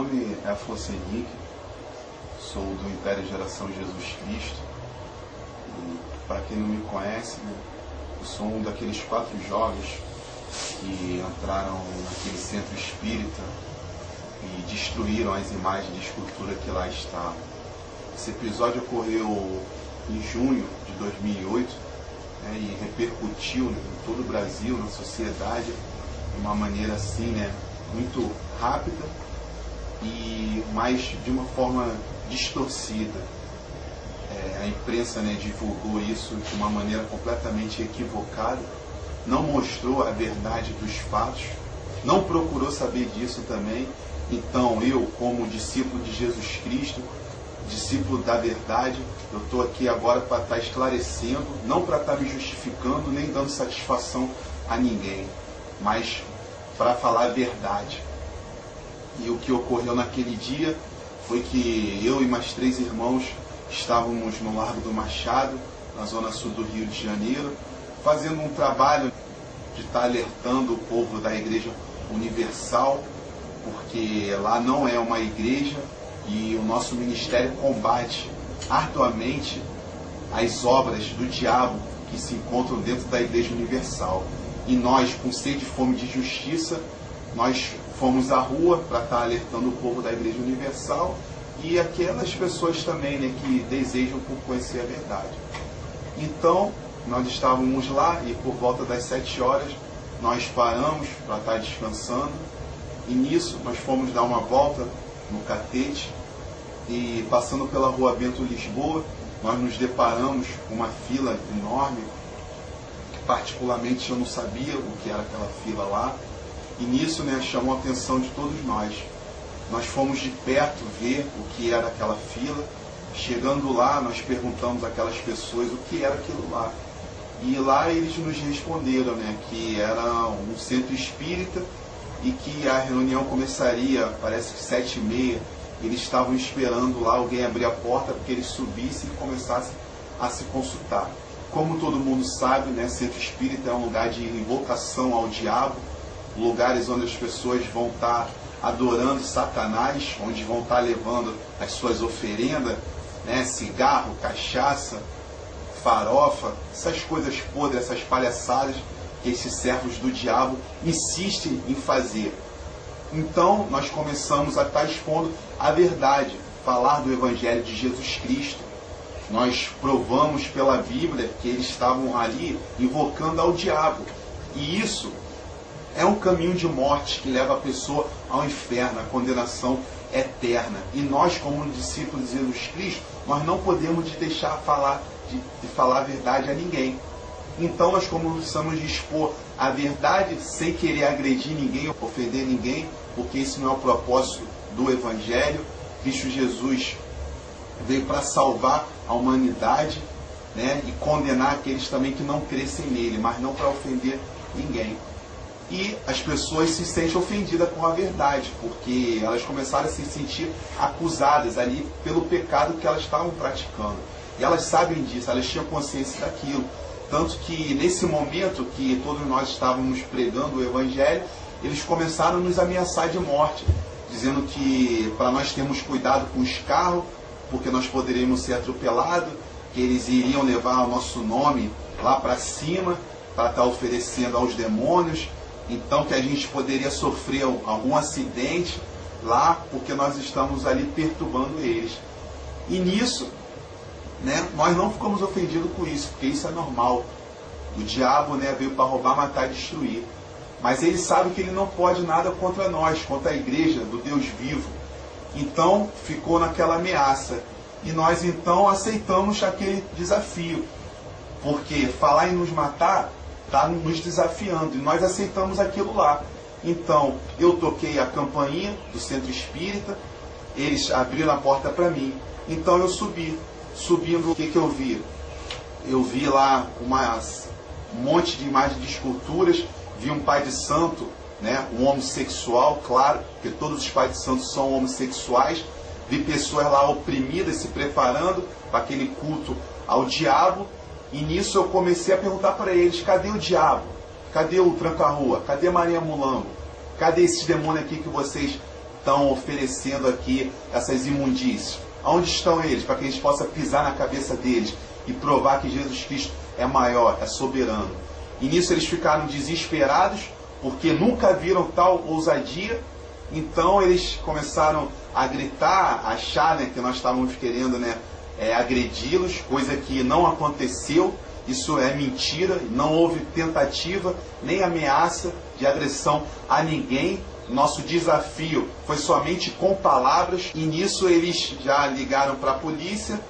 nome é Afonso Henrique, sou do Império Geração Jesus Cristo. E para quem não me conhece, né, eu sou um daqueles 4 jovens que entraram naquele centro espírita e destruíram as imagens de escultura que lá estavam. Esse episódio ocorreu em junho de 2008, né, e repercutiu em todo o Brasil, na sociedade, de uma maneira assim, né, muito rápida, mas de uma forma distorcida. A imprensa, né, divulgou isso de uma maneira completamente equivocada, não mostrou a verdade dos fatos, não procurou saber disso também. Então eu, como discípulo de Jesus Cristo, discípulo da verdade, eu estou aqui agora para estar esclarecendo, não para estar me justificando, nem dando satisfação a ninguém, mas para falar a verdade. E o que ocorreu naquele dia foi que eu e mais 3 irmãos estávamos no Largo do Machado, na zona sul do Rio de Janeiro, fazendo um trabalho de estar alertando o povo da Igreja Universal, porque lá não é uma igreja e o nosso ministério combate arduamente as obras do diabo que se encontram dentro da Igreja Universal. E nós, com sede e fome de justiça, nós fomos à rua para estar alertando o povo da Igreja Universal e aquelas pessoas também, né, que desejam por conhecer a verdade. Então, nós estávamos lá e por volta das 7 horas nós paramos para estar descansando e nisso nós fomos dar uma volta no Catete e passando pela rua Bento Lisboa, nós nos deparamos com uma fila enorme, que particularmente eu não sabia o que era aquela fila lá, e nisso, né, chamou a atenção de todos nós. Nós fomos de perto ver o que era aquela fila. Chegando lá, nós perguntamos àquelas pessoas o que era aquilo lá. E lá eles nos responderam, né, que era um centro espírita e que a reunião começaria, parece que 7h30. Eles estavam esperando lá alguém abrir a porta para que eles subissem e começassem a se consultar. Como todo mundo sabe, né, centro espírita é um lugar de invocação ao diabo, lugares onde as pessoas vão estar adorando Satanás, onde vão estar levando as suas oferendas, né, cigarro, cachaça, farofa, essas coisas podres, essas palhaçadas que esses servos do diabo insistem em fazer. Então nós começamos a estar expondo a verdade, falar do Evangelho de Jesus Cristo. Nós provamos pela Bíblia que eles estavam ali invocando ao diabo. E isso é um caminho de morte que leva a pessoa ao inferno, à condenação eterna. E nós, como discípulos de Jesus Cristo, nós não podemos deixar de falar a verdade a ninguém. Então nós começamos a expor a verdade sem querer agredir ninguém, ofender ninguém, porque esse não é o propósito do Evangelho. Cristo Jesus veio para salvar a humanidade, né, e condenar aqueles também que não crescem nele, mas não para ofender ninguém. E as pessoas se sentem ofendidas com a verdade, porque elas começaram a se sentir acusadas ali pelo pecado que elas estavam praticando. E elas sabem disso, elas tinham consciência daquilo. Tanto que nesse momento que todos nós estávamos pregando o Evangelho, eles começaram a nos ameaçar de morte, dizendo que para nós termos cuidado com os carros, porque nós poderíamos ser atropelados, que eles iriam levar o nosso nome lá para cima, para estar oferecendo aos demônios. Então que a gente poderia sofrer algum acidente lá, porque nós estamos ali perturbando eles. E nisso, né, nós não ficamos ofendidos com isso, porque isso é normal. O diabo, né, veio para roubar, matar e destruir. Mas ele sabe que ele não pode nada contra nós, contra a igreja do Deus vivo. Então ficou naquela ameaça. E nós então aceitamos aquele desafio. Porque falar em nos matar está nos desafiando, e nós aceitamos aquilo lá. Então, eu toquei a campainha do centro espírita, eles abriram a porta para mim. Então eu subi. Subindo, o que eu vi? Eu vi lá um monte de imagens de esculturas, vi um pai de santo, né, um homossexual, claro, porque todos os pais de santo são homossexuais. Vi pessoas lá oprimidas, se preparando para aquele culto ao diabo. E nisso eu comecei a perguntar para eles: cadê o diabo? Cadê o tranca-rua? Cadê Maria Mulambo? Cadê esses demônios aqui que vocês estão oferecendo aqui essas imundícias? Aonde estão eles? Para que a gente possa pisar na cabeça deles e provar que Jesus Cristo é maior, é soberano. E nisso eles ficaram desesperados, porque nunca viram tal ousadia. Então eles começaram a gritar, a achar, né, que nós estávamos querendo, né, agredi-los, coisa que não aconteceu. Isso é mentira, não houve tentativa nem ameaça de agressão a ninguém. Nosso desafio foi somente com palavras, e nisso eles já ligaram para a polícia,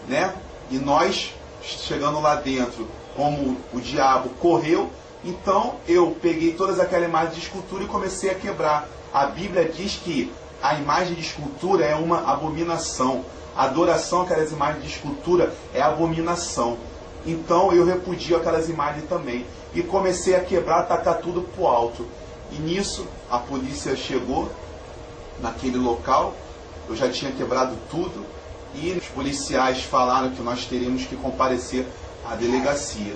né? E nós, chegando lá dentro, como o diabo correu, então eu peguei todas aquelas imagens de escultura e comecei a quebrar. A Bíblia diz que a imagem de escultura é uma abominação. A adoração àquelas imagens de escultura é abominação. Então eu repudio aquelas imagens também. E comecei a quebrar, atacar tudo para o alto. E nisso a polícia chegou naquele local. Eu já tinha quebrado tudo. E os policiais falaram que nós teríamos que comparecer à delegacia.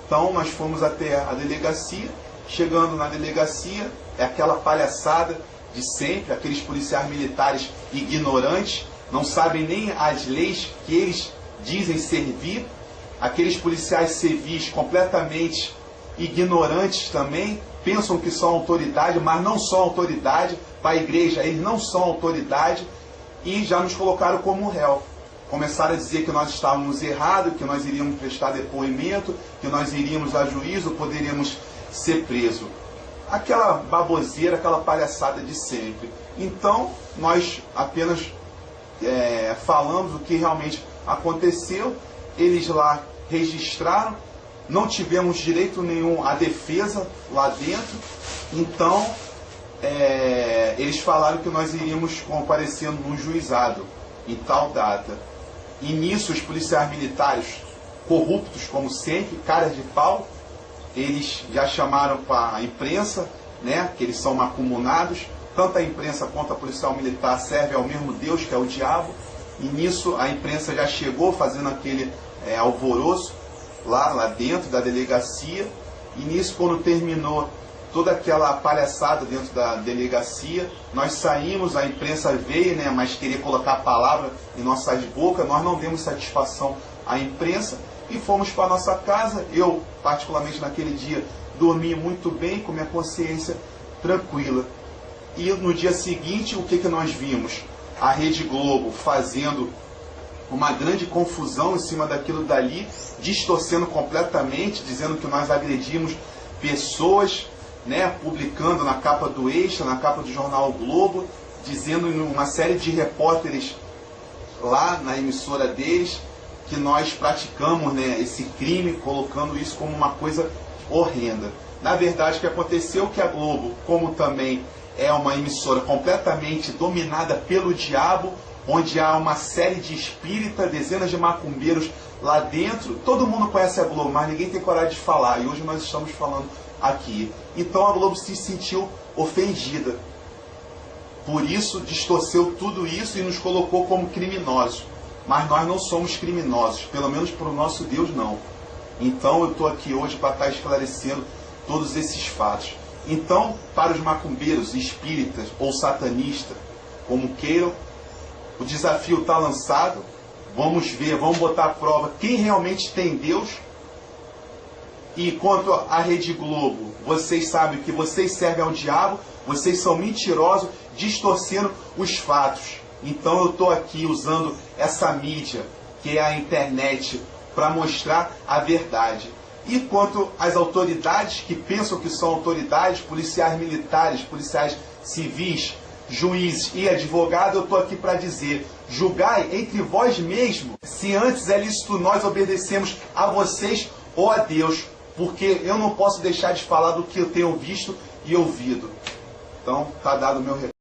Então nós fomos até a delegacia. Chegando na delegacia, é aquela palhaçada de sempre. Aqueles policiais militares ignorantes, não sabem nem as leis que eles dizem servir. Aqueles policiais civis completamente ignorantes também, pensam que são autoridade, mas não são autoridade. Para a igreja eles não são autoridade, e já nos colocaram como réu. Começaram a dizer que nós estávamos errados, que nós iríamos prestar depoimento, que nós iríamos a juízo, poderíamos ser presos. Aquela baboseira, aquela palhaçada de sempre. Então nós apenas falamos o que realmente aconteceu. Eles lá registraram, não tivemos direito nenhum à defesa lá dentro. Então eles falaram que nós iríamos comparecer num juizado em tal data. E nisso os policiais militares, corruptos como sempre, caras de pau, eles já chamaram para a imprensa, né, que eles são macumunados. Tanto a imprensa quanto a policial militar serve ao mesmo Deus, que é o diabo. E nisso a imprensa já chegou fazendo aquele alvoroço lá dentro da delegacia. E nisso, quando terminou toda aquela palhaçada dentro da delegacia, nós saímos, a imprensa veio, né, mas queria colocar a palavra em nossas bocas. Nós não demos satisfação à imprensa e fomos para nossa casa. Eu, particularmente naquele dia, dormi muito bem, com minha consciência tranquila. E no dia seguinte, o que nós vimos? A Rede Globo fazendo uma grande confusão em cima daquilo dali, distorcendo completamente, dizendo que nós agredimos pessoas, né, publicando na capa do Extra, na capa do jornal o Globo, dizendo em uma série de repórteres lá na emissora deles que nós praticamos, né, esse crime, colocando isso como uma coisa horrenda. Na verdade, o que aconteceu é que a Globo, como também é uma emissora completamente dominada pelo diabo, onde há uma série de espíritas, dezenas de macumbeiros lá dentro. Todo mundo conhece a Globo, mas ninguém tem coragem de falar. E hoje nós estamos falando aqui. Então a Globo se sentiu ofendida. Por isso distorceu tudo isso e nos colocou como criminosos. Mas nós não somos criminosos, pelo menos para o nosso Deus não. Então eu estou aqui hoje para estar esclarecendo todos esses fatos. Então, para os macumbeiros, espíritas ou satanistas, como queiram, o desafio está lançado. Vamos ver, vamos botar à prova quem realmente tem Deus. E quanto à Rede Globo, vocês sabem que vocês servem ao diabo, vocês são mentirosos, distorcendo os fatos. Então eu estou aqui usando essa mídia, que é a internet, para mostrar a verdade. E quanto às autoridades que pensam que são autoridades, policiais militares, policiais civis, juízes e advogados, eu estou aqui para dizer: julgai entre vós mesmos se antes é lícito nós obedecemos a vocês ou a Deus, porque eu não posso deixar de falar do que eu tenho visto e ouvido. Então, está dado o meu recado.